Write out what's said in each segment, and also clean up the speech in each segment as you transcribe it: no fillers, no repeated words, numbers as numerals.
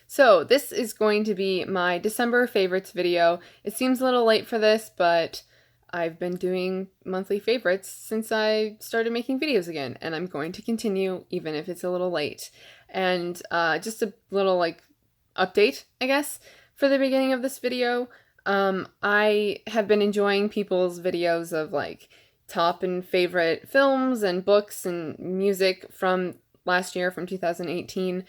So this is going to be my December favorites video. It seems a little late for this, but I've been doing monthly favorites since I started making videos again, and I'm going to continue even if it's a little late. And just a little update, I guess, for the beginning of this video. I have been enjoying people's videos of top and favorite films and books and music from last year, from 2018.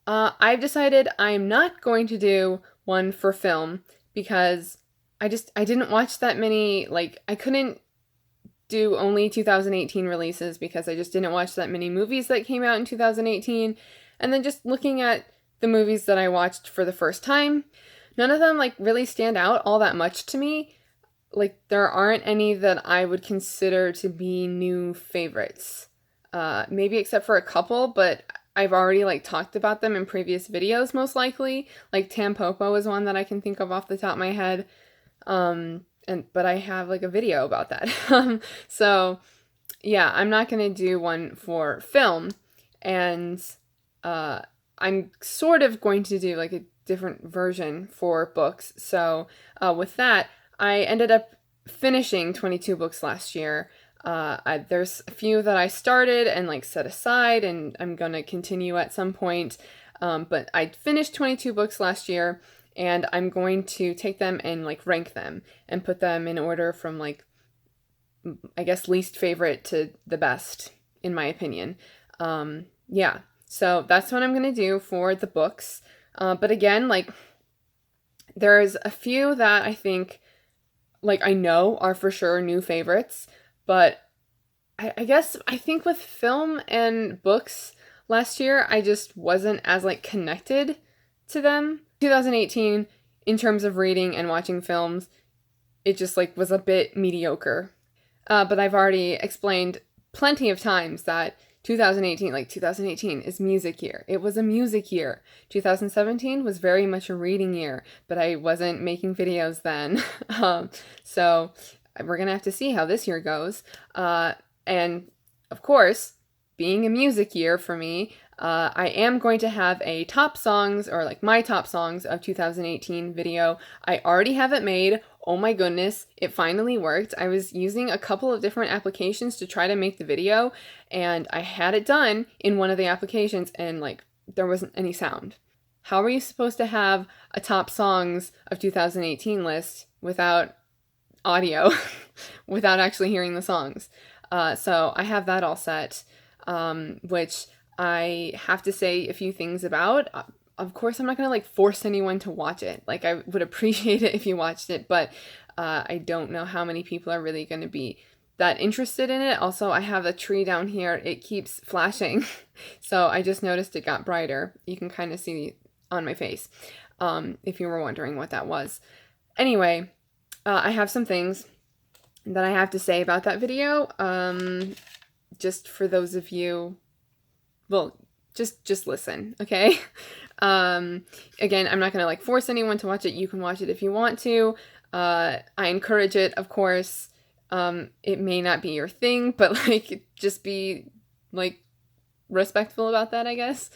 I've decided I'm not going to do one for film because I didn't watch that many, I couldn't do only 2018 releases because I just didn't watch that many movies that came out in 2018. And then just looking at the movies that I watched for the first time, none of them really stand out all that much to me. There aren't any that I would consider to be new favorites. Maybe except for a couple, but I've already talked about them in previous videos, most likely. Tampopo is one that I can think of off the top of my head. But I have a video about that. So yeah, I'm not gonna do one for film, and I'm sort of going to do a different version for books. So with that, I ended up finishing 22 books last year. There's a few that I started and set aside, and I'm gonna continue at some point. But I finished 22 books last year, and I'm going to take them and rank them and put them in order from I guess least favorite to the best, in my opinion. Yeah, so that's what I'm gonna do for the books. But again, there's a few that I think I know are for sure new favorites, but I guess I think with film and books last year, I just wasn't as connected to them. 2018, in terms of reading and watching films, it just was a bit mediocre. But I've already explained plenty of times that 2018 is music year. It was a music year. 2017 was very much a reading year, but I wasn't making videos then. So we're gonna have to see how this year goes. And of course, being a music year for me, I am going to have a top songs, or my top songs of 2018 video. I already have it made. Oh my goodness, it finally worked. I was using a couple of different applications to try to make the video, and I had it done in one of the applications, and there wasn't any sound. How are you supposed to have a top songs of 2018 list without audio, without actually hearing the songs? So I have that all set, which I have to say a few things about. Of course, I'm not going to force anyone to watch it. I would appreciate it if you watched it, but I don't know how many people are really going to be that interested in it. Also, I have a tree down here. It keeps flashing. So I just noticed it got brighter. You can kind of see on my face, if you were wondering what that was. Anyway, I have some things that I have to say about that video. Just for those of you, well, just listen, okay? Again, I'm not gonna force anyone to watch it. You can watch it if you want to. I encourage it, of course. It may not be your thing, but just be respectful about that, I guess.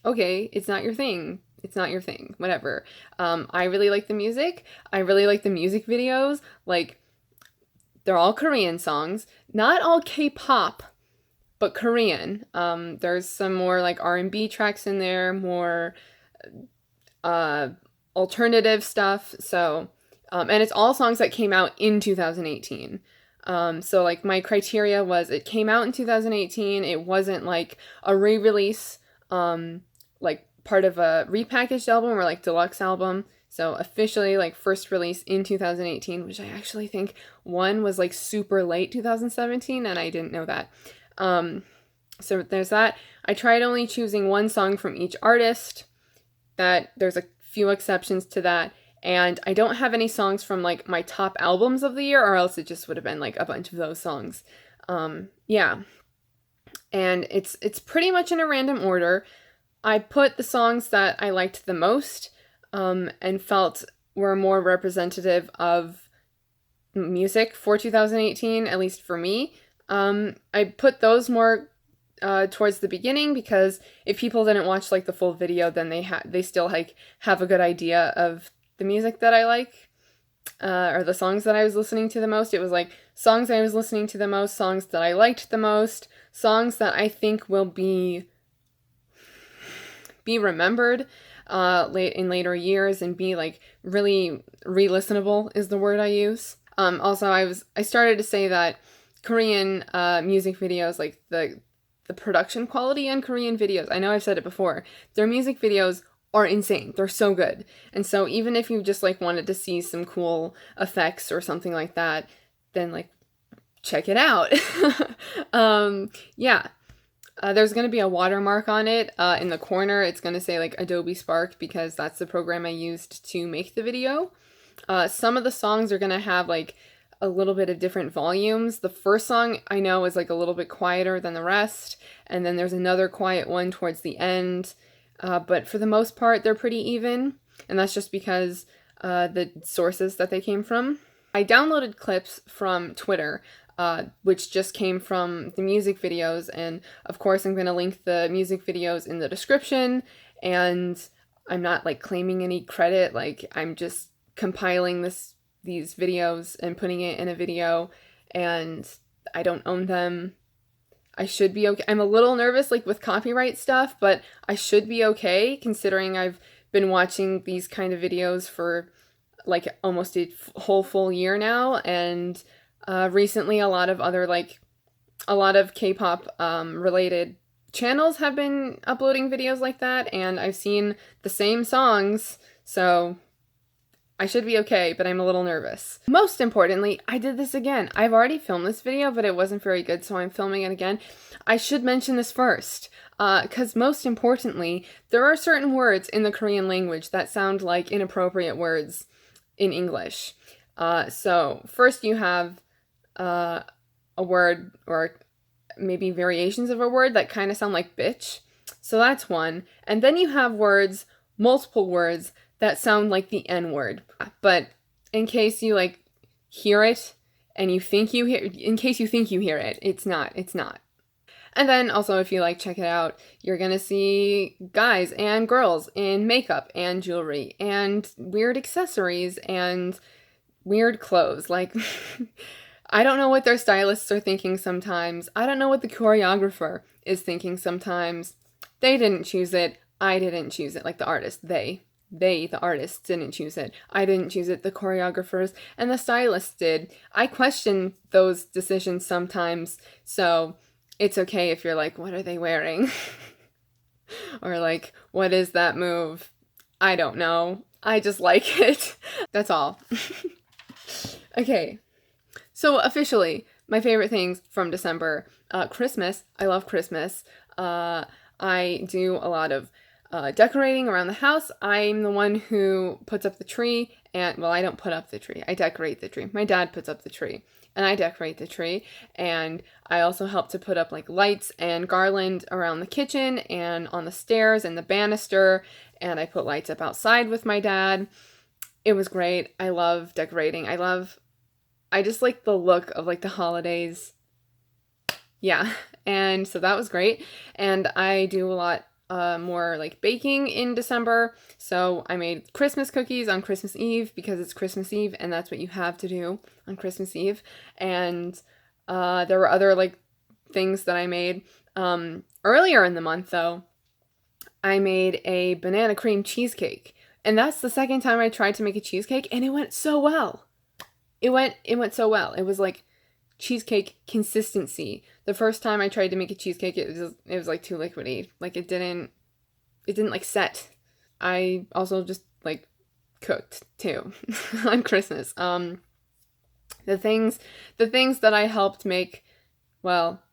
Okay, it's not your thing. It's not your thing. Whatever. I really like the music. I really like the music videos. They're all Korean songs. Not all K-pop, but Korean. There's some more R&B tracks in there, more alternative stuff. So, and it's all songs that came out in 2018. So my criteria was it came out in 2018. It wasn't a re-release, part of a repackaged album or deluxe album. So officially first release in 2018, which I actually think one was super late 2017, and I didn't know that. So there's that. I tried only choosing one song from each artist. That there's a few exceptions to that. And I don't have any songs from my top albums of the year, or else it just would have been a bunch of those songs. Yeah. And it's pretty much in a random order. I put the songs that I liked the most, and felt were more representative of music for 2018, at least for me. I put those more towards the beginning, because if people didn't watch like the full video, then they still like have a good idea of the music that I like, or the songs that I was listening to the most. It was like songs I was listening to the most, songs that I liked the most, songs that I think will be remembered in later years and be like really re-listenable is the word I use. Also, I started to say that Korean music videos, like the production quality on Korean videos, I know I've said it before, their music videos are insane. They're so good. And so even if you just like wanted to see some cool effects or something like that, then like check it out. Yeah. There's going to be a watermark on it in the corner. It's going to say like Adobe Spark, because that's the program I used to make the video. Some of the songs are going to have like a little bit of different volumes. The first song I know is like a little bit quieter than the rest, and then there's another quiet one towards the end. But for the most part, they're pretty even, and that's just because the sources that they came from. I downloaded clips from Twitter, which just came from the music videos, and of course I'm going to link the music videos in the description, and I'm not like claiming any credit, like I'm just compiling these videos and putting it in a video, and I don't own them. I should be okay. I'm a little nervous like with copyright stuff, but I should be okay considering I've been watching these kind of videos for like almost a whole full year now, and recently a lot of K-pop related channels have been uploading videos like that, and I've seen the same songs, so I should be okay, but I'm a little nervous. Most importantly, I did this again. I've already filmed this video, but it wasn't very good, so I'm filming it again. I should mention this first, because most importantly, there are certain words in the Korean language that sound like inappropriate words in English. So first you have a word, or maybe variations of a word that kind of sound like bitch. So that's one. And then you have words, multiple words, that sound like the N-word. But in case you like hear it and you think you hear, in case you think you hear it, it's not. And then also, if you like check it out, you're gonna see guys and girls in makeup and jewelry and weird accessories and weird clothes. Like, I don't know what their stylists are thinking sometimes. I don't know what the choreographer is thinking sometimes. They didn't choose it. I didn't choose it. Like the artist, the artists didn't choose it. I didn't choose it. The choreographers and the stylists did. I question those decisions sometimes, so it's okay if you're like, what are they wearing? Or like, what is that move? I don't know. I just like it. That's all. Okay. So officially, my favorite things from December. Christmas. I love Christmas. I do a lot of decorating around the house. I'm the one who puts up the tree, and well, I don't put up the tree. I decorate the tree. My dad puts up the tree, and I decorate the tree. And I also help to put up like lights and garland around the kitchen and on the stairs and the banister. And I put lights up outside with my dad. It was great. I love decorating. I just like the look of like the holidays. Yeah. And so that was great. And I do a lot more like baking in December. So I made Christmas cookies on Christmas Eve because it's Christmas Eve and that's what you have to do on Christmas Eve. And there were other like things that I made. Earlier in the month though, I made a banana cream cheesecake. And that's the second time I tried to make a cheesecake, and it went so well. It went so well. It was like cheesecake consistency. The first time I tried to make a cheesecake, it was like too liquidy. Like it didn't like set. I also just like cooked too on Christmas. The things that I helped make, well,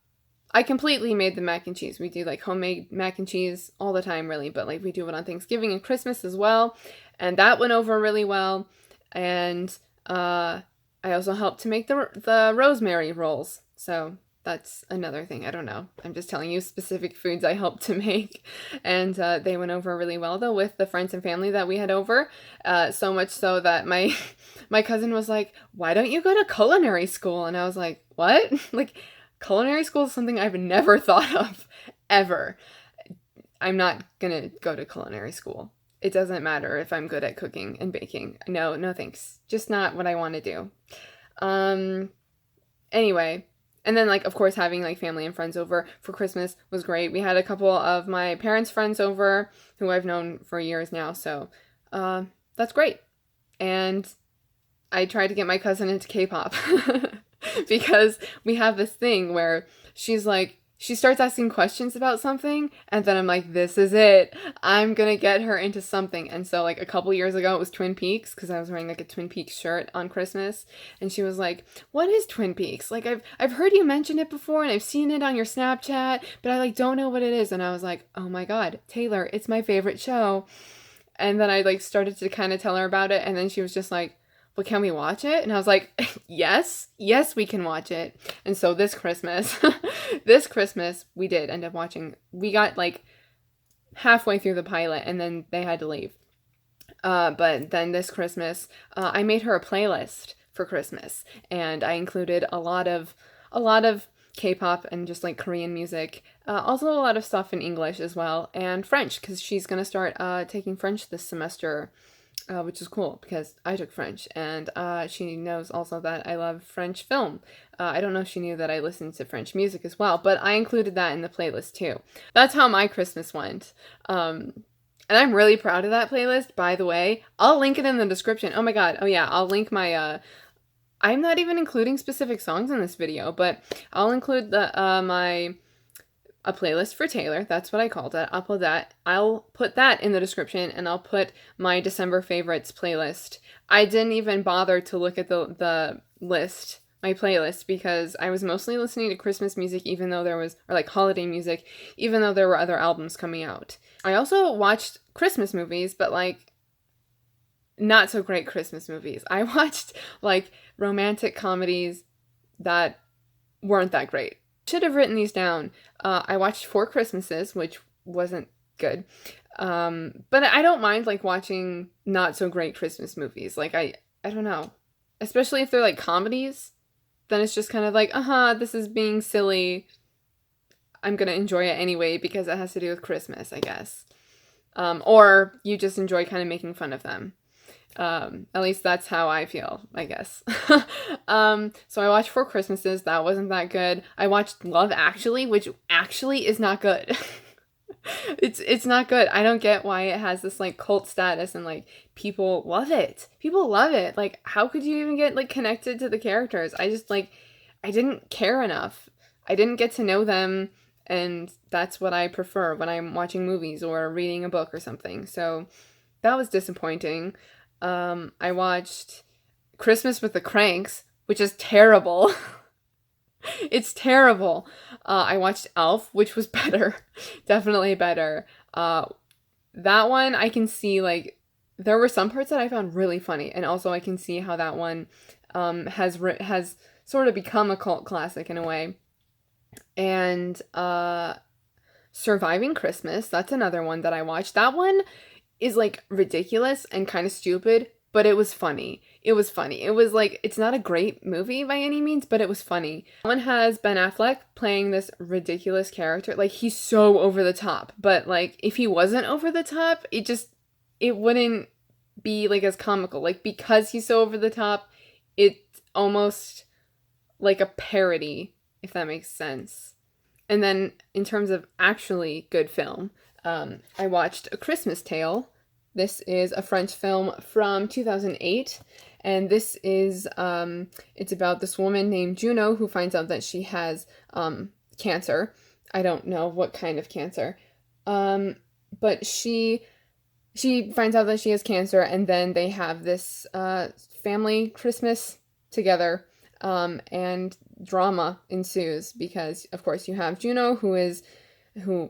I completely made the mac and cheese. We do like homemade mac and cheese all the time really, but like we do it on Thanksgiving and Christmas as well. And that went over really well. And I also helped to make the rosemary rolls. So that's another thing. I don't know. I'm just telling you specific foods I helped to make. And they went over really well, though, with the friends and family that we had over. So much so that my cousin was like, why don't you go to culinary school? And I was like, what? Like, Culinary school is something I've never thought of, ever. I'm not gonna go to culinary school. It doesn't matter if I'm good at cooking and baking. No, no thanks. Just not what I want to do. Anyway, and then, like, of course, having, like, family and friends over for Christmas was great. We had a couple of my parents' friends over who I've known for years now, so that's great. And I tried to get my cousin into K-pop because we have this thing where she's like, she starts asking questions about something, and then I'm like, this is it. I'm gonna get her into something. And so, like, a couple years ago, it was Twin Peaks, because I was wearing, like, a Twin Peaks shirt on Christmas, and she was like, what is Twin Peaks? Like, I've heard you mention it before, and I've seen it on your Snapchat, but I, like, don't know what it is. And I was like, oh my god, Taylor, it's my favorite show. And then I, like, started to kind of tell her about it, and then she was just like, well, can we watch it? And I was like, yes, we can watch it. And so this Christmas, we did end up watching. We got, like, halfway through the pilot, and then they had to leave. But then this Christmas, I made her a playlist for Christmas, and I included a lot of K-pop and just, like, Korean music. Also a lot of stuff in English as well, and French, because she's gonna start taking French this semester. Which is cool because I took French, and she knows also that I love French film. I don't know if she knew that I listened to French music as well, but I included that in the playlist too. That's how my Christmas went. And I'm really proud of that playlist, by the way. I'll link it in the description. Oh my god. Oh yeah, I'll link my I'm not even including specific songs in this video, but I'll include the a playlist for Taylor. That's what I called it. I'll put that in the description, and I'll put my December favorites playlist. I didn't even bother to look at the list, my playlist, because I was mostly listening to Christmas music, even though there was, or like holiday music, even though there were other albums coming out. I also watched Christmas movies, but like not so great Christmas movies. I watched like romantic comedies that weren't that great. Should have written these down. I watched Four Christmases, which wasn't good. But I don't mind, like, watching not so great Christmas movies. Like, I don't know. Especially if they're, like, comedies. Then it's just kind of like, this is being silly. I'm gonna enjoy it anyway because it has to do with Christmas, I guess. Or you just enjoy kind of making fun of them. At least that's how I feel, I guess. So I watched Four Christmases. That wasn't that good. I watched Love Actually, which actually is not good. It's not good. I don't get why it has this, like, cult status and, like, people love it. People love it. Like, how could you even get, like, connected to the characters? I just, like, I didn't care enough. I didn't get to know them, and that's what I prefer when I'm watching movies or reading a book or something. So that was disappointing. I watched Christmas with the Cranks, which is terrible. It's terrible. I watched Elf, which was better. Definitely better. That one, I can see, like, there were some parts that I found really funny, and also I can see how that one has sort of become a cult classic in a way. And Surviving Christmas, that's another one that I watched. That one is, like, ridiculous and kind of stupid, but it was funny. It was funny. It was, like, it's not a great movie by any means, but it was funny. One has Ben Affleck playing this ridiculous character. Like, he's so over the top, but, like, if he wasn't over the top, it wouldn't be, like, as comical. Like, because he's so over the top, it's almost like a parody, if that makes sense. And then, in terms of actually good film, I watched A Christmas Tale. This is a French film from 2008, and this is, it's about this woman named Juno who finds out that she has cancer. I don't know what kind of cancer, but she finds out that she has cancer, and then they have this family Christmas together, and drama ensues because, of course, you have Juno who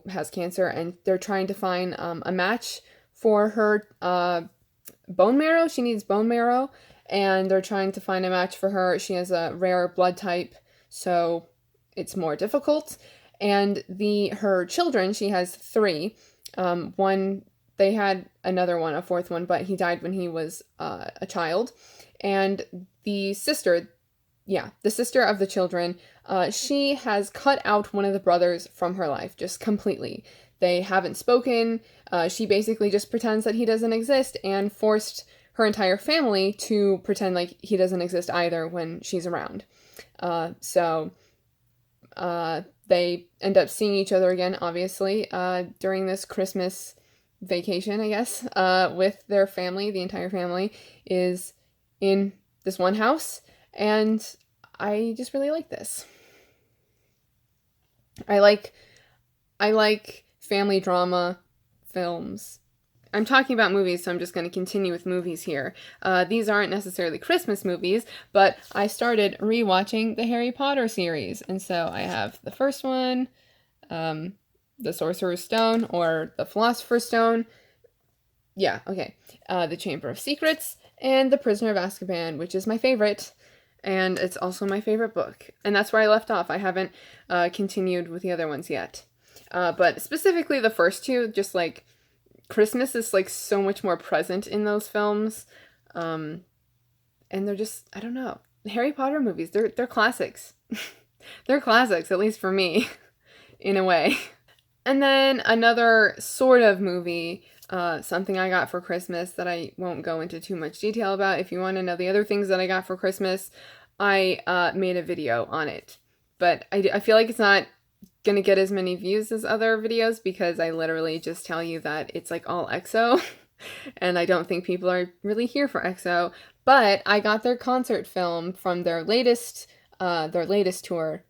has cancer, and they're trying to find a match for her bone marrow. She needs bone marrow, and they're trying to find a match for her. She has a rare blood type, so it's more difficult. And her children, she has 3. They had another one, a 4th one, but he died when he was a child. And the sister, yeah, the sister of the children, she has cut out one of the brothers from her life, just completely. They haven't spoken. She basically just pretends that he doesn't exist and forced her entire family to pretend like he doesn't exist either when she's around. So they end up seeing each other again, obviously, during this Christmas vacation, I guess, with their family. The entire family is in this one house, and I just really like this. I like family drama films. I'm talking about movies, so I'm just going to continue with movies here. These aren't necessarily Christmas movies, but I started rewatching the Harry Potter series, and so I have the first one, the Sorcerer's Stone, or the Philosopher's Stone. Yeah, okay. The Chamber of Secrets, and The Prisoner of Azkaban, which is my favorite, and it's also my favorite book. And that's where I left off. I haven't continued with the other ones yet. But specifically the first two, just like Christmas is like so much more present in those films. And they're just, I don't know. Harry Potter movies, they're classics. They're classics, at least for me, in a way. And then another sort of movie, something I got for Christmas that I won't go into too much detail about. If you want to know the other things that I got for Christmas, I made a video on it. But I feel like it's not gonna get as many views as other videos because I literally just tell you that it's like all EXO. And I don't think people are really here for EXO. But I got their concert film from their latest tour.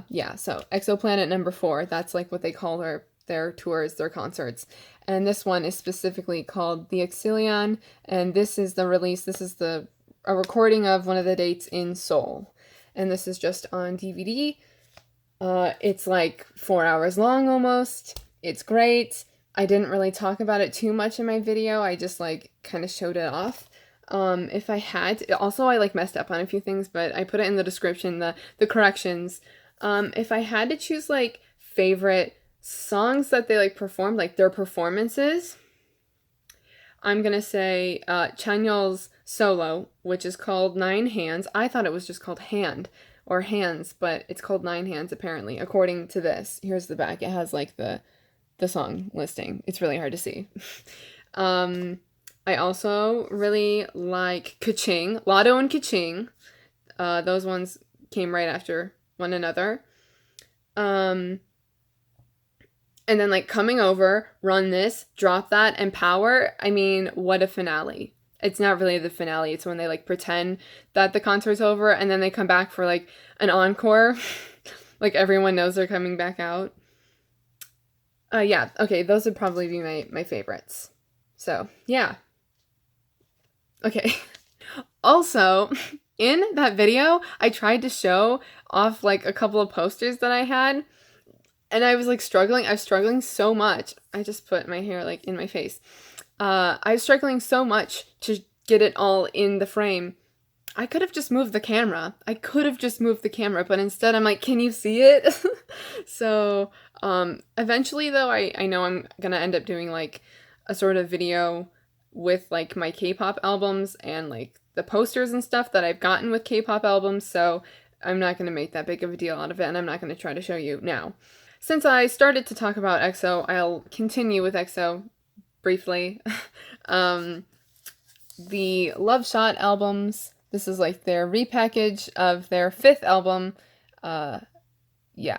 Yeah, so EXO Planet #4, that's like what they call their tours, their concerts. And this one is specifically called The ElyXiOn, and this is a recording of one of the dates in Seoul. And this is just on DVD. It's like 4 hours long almost. It's great. I didn't really talk about it too much in my video. I just like kind of showed it off. If I had, also I like messed up on a few things, but I put it in the description, the corrections. If I had to choose like favorite songs that they like performed, like their performances, I'm gonna say Chanyeol's solo, which is called Nine Hands. I thought it was just called Hand or Hands, but it's called Nine Hands apparently, according to this. Here's the back. It has like the song listing. It's really hard to see. I also really like Kaching, Lotto and Kaching. Those ones came right after one another. And then like Coming Over, Run This, Drop That, and Power. I mean, what a finale. It's not really the finale. It's when they like pretend that the concert's over and then they come back for like an encore. Like everyone knows they're coming back out. Yeah, okay, those would probably be my favorites. So, yeah. Okay. Also, in that video, I tried to show off like a couple of posters that I had, and I was like struggling. I was struggling so much. I just put my hair like in my face. I was struggling so much to get it all in the frame. I could have just moved the camera. But instead I'm like, can you see it? So, eventually though, I know I'm gonna end up doing like a sort of video with like my K-pop albums and like the posters and stuff that I've gotten with K-pop albums, so I'm not gonna make that big of a deal out of it, and I'm not gonna try to show you now. Since I started to talk about EXO, I'll continue with EXO briefly. The Love Shot albums, this is like their repackage of their 5th album. Yeah.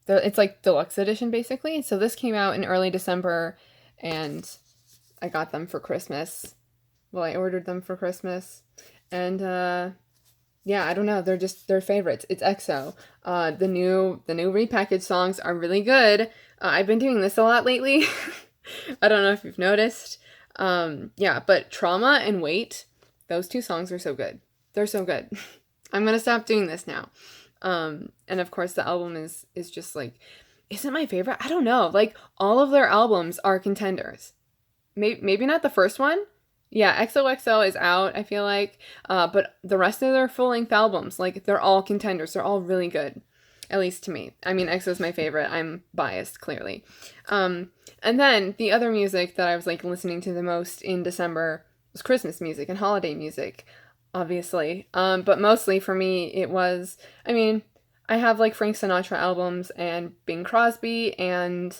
It's like deluxe edition basically. So this came out in early December and I got them for Christmas. Well, I ordered them for Christmas. And yeah, I don't know. They're favorites. It's EXO. The new repackaged songs are really good. I've been doing this a lot lately. I don't know if you've noticed. Yeah, but Trauma and Wait, those 2 songs are so good. They're so good. I'm gonna stop doing this now. And of course the album is just like, is it my favorite? I don't know. Like all of their albums are contenders. Maybe not the first one. Yeah, XOXO is out, I feel like. But the rest of their full-length albums, like they're all contenders. They're all really good. At least to me. I mean, EXO's my favorite. I'm biased, clearly. And then the other music that I was like listening to the most in December was Christmas music and holiday music. obviously. But mostly for me, it was, I mean, I have like Frank Sinatra albums and Bing Crosby and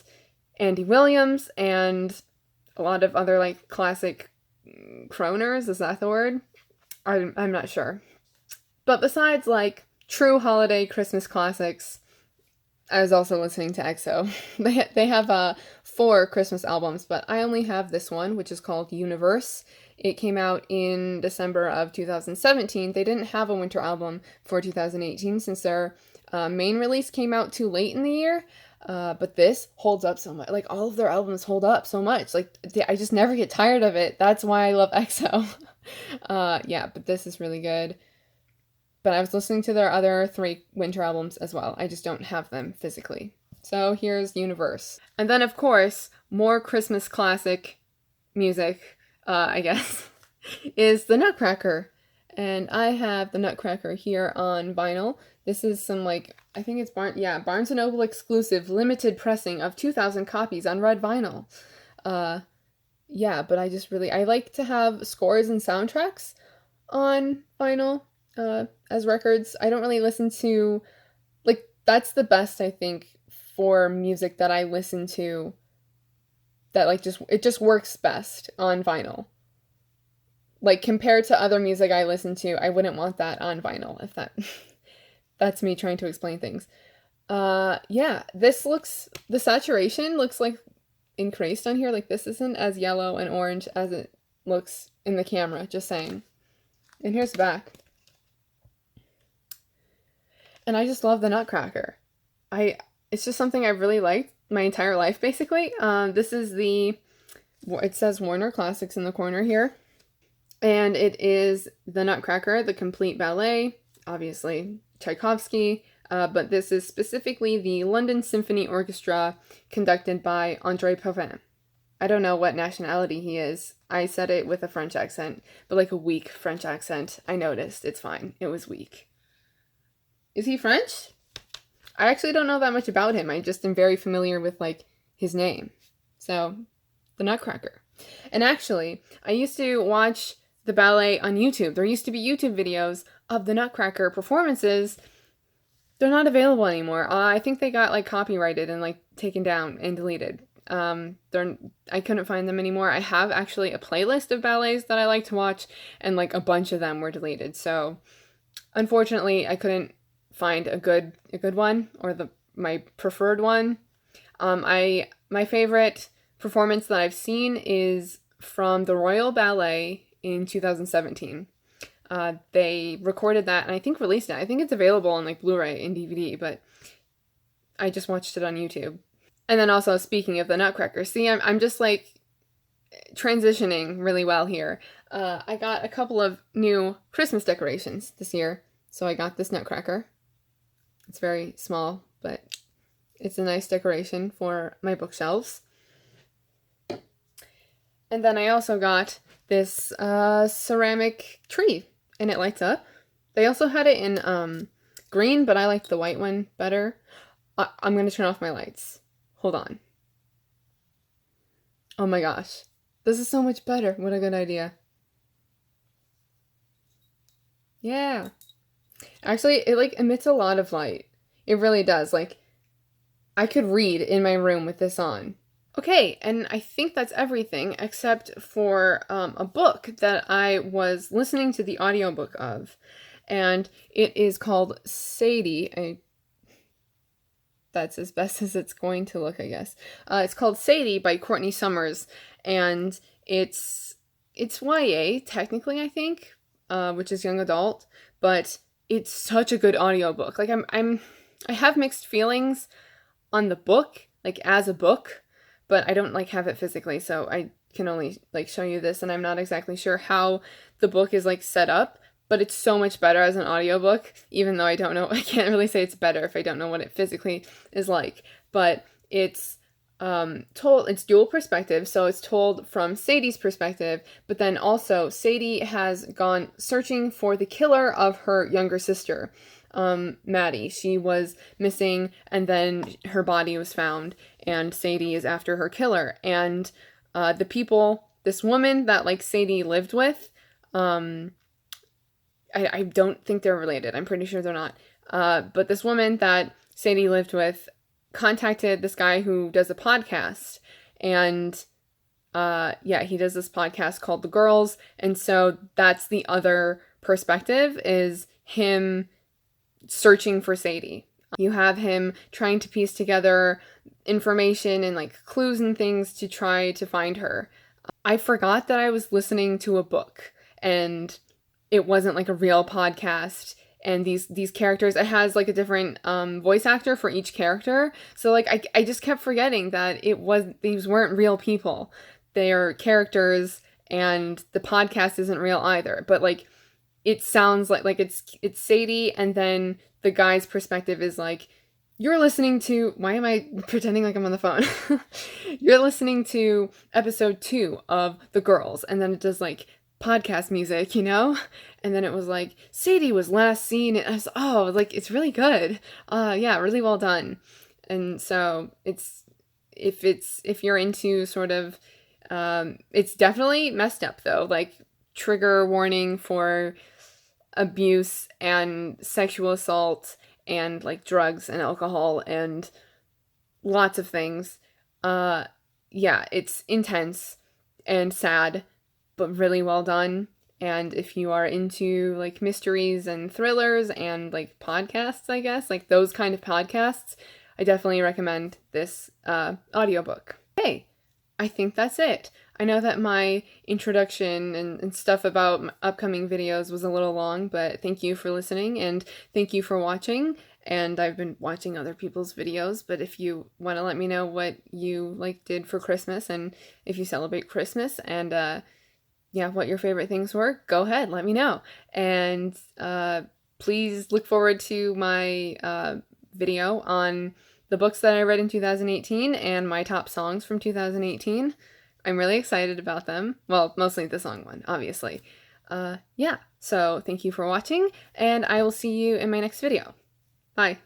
Andy Williams and a lot of other like classic croners. Is that the word? I'm not sure. But besides like true holiday Christmas classics, I was also listening to EXO. They have 4 Christmas albums, but I only have this one, which is called Universe. It came out in December of 2017. They didn't have a winter album for 2018 since their main release came out too late in the year. But this holds up so much. Like, all of their albums hold up so much. Like, I just never get tired of it. That's why I love EXO. Yeah, but this is really good. But I was listening to their other 3 winter albums as well. I just don't have them physically. So here's Universe. And then, of course, more Christmas classic music, I guess, is the Nutcracker. And I have the Nutcracker here on vinyl. This is some, like, I think it's Barnes & Noble exclusive limited pressing of 2,000 copies on red vinyl. Yeah, but I like to have scores and soundtracks on vinyl. As records. I don't really listen to, like, that's the best, I think, for music that I listen to that, like, it just works best on vinyl. Like, compared to other music I listen to, I wouldn't want that on vinyl, if that's me trying to explain things. Yeah, the saturation looks, like, increased on here. Like, this isn't as yellow and orange as it looks in the camera, just saying. And here's the back. And I just love the Nutcracker. It's just something I've really liked my entire life, basically. This is it says Warner Classics in the corner here. And it is the Nutcracker, the complete ballet, obviously Tchaikovsky, but this is specifically the London Symphony Orchestra conducted by André Pavin. I don't know what nationality he is. I said it with a French accent, but like a weak French accent. I noticed. It's fine. It was weak. Is he French? I actually don't know that much about him. I just am very familiar with, like, his name. So, the Nutcracker. And actually, I used to watch the ballet on YouTube. There used to be YouTube videos of the Nutcracker performances. They're not available anymore. I think they got, like, copyrighted and, like, taken down and deleted. I couldn't find them anymore. I have actually a playlist of ballets that I like to watch, and, like, a bunch of them were deleted. So, unfortunately, I couldn't find a good one, or my preferred one. My favorite performance that I've seen is from the Royal Ballet in 2017. They recorded that and I think released it. I think it's available on, like, Blu-ray and DVD, but I just watched it on YouTube. And then also, speaking of the Nutcracker, see, I'm just, like, transitioning really well here. I got a couple of new Christmas decorations this year. So I got this Nutcracker. It's very small, but it's a nice decoration for my bookshelves. And then I also got this ceramic tree, and it lights up. They also had it in green, but I like the white one better. I'm going to turn off my lights. Hold on. Oh my gosh. This is so much better. What a good idea. Yeah. Actually, it, like, emits a lot of light. It really does. Like, I could read in my room with this on. Okay, and I think that's everything except for a book that I was listening to the audiobook of. And it is called Sadie. That's as best as it's going to look, I guess. It's called Sadie by Courtney Summers. And it's YA, technically, I think, which is young adult. But it's such a good audiobook. Like, I have mixed feelings on the book, like, as a book, but I don't, like, have it physically, so I can only, like, show you this, and I'm not exactly sure how the book is, like, set up, but it's so much better as an audiobook, even though I can't really say it's better if I don't know what it physically is like, but it's it's dual perspective, so it's told from Sadie's perspective, but then also Sadie has gone searching for the killer of her younger sister, Maddie. She was missing, and then her body was found, and Sadie is after her killer, and this woman that, like, Sadie lived with, I don't think they're related. I'm pretty sure they're not. But this woman that Sadie lived with contacted this guy who does a podcast, and yeah, he does this podcast called The Girls, and so that's the other perspective, is him searching for Sadie. You have him trying to piece together information and like clues and things to try to find her. I forgot that I was listening to a book and it wasn't like a real podcast, and these characters, it has like a different voice actor for each character, so like I just kept forgetting that these weren't real people. They are characters, and the podcast isn't real either, but like it sounds like it's Sadie, and then the guy's perspective is like, you're listening to, why am I pretending like I'm on the phone? You're listening to episode 2 of The Girls, and then it does like podcast music, you know? And then it was like, Sadie was last seen, and I was, oh, like, it's really good. Yeah, really well done. And so if you're into sort of, it's definitely messed up though, like trigger warning for abuse and sexual assault and like drugs and alcohol and lots of things. Yeah, it's intense and sad, but really well done. And if you are into like mysteries and thrillers and like podcasts, I guess, like those kind of podcasts, I definitely recommend this audiobook. Hey, I think that's it. I know that my introduction and stuff about upcoming videos was a little long, but thank you for listening and thank you for watching. And I've been watching other people's videos, but if you want to let me know what you like did for Christmas, and if you celebrate Christmas, and yeah, what your favorite things were, go ahead, let me know. And please look forward to my video on the books that I read in 2018 and my top songs from 2018. I'm really excited about them. Well, mostly the song one, obviously. Yeah, so thank you for watching, and I will see you in my next video. Bye.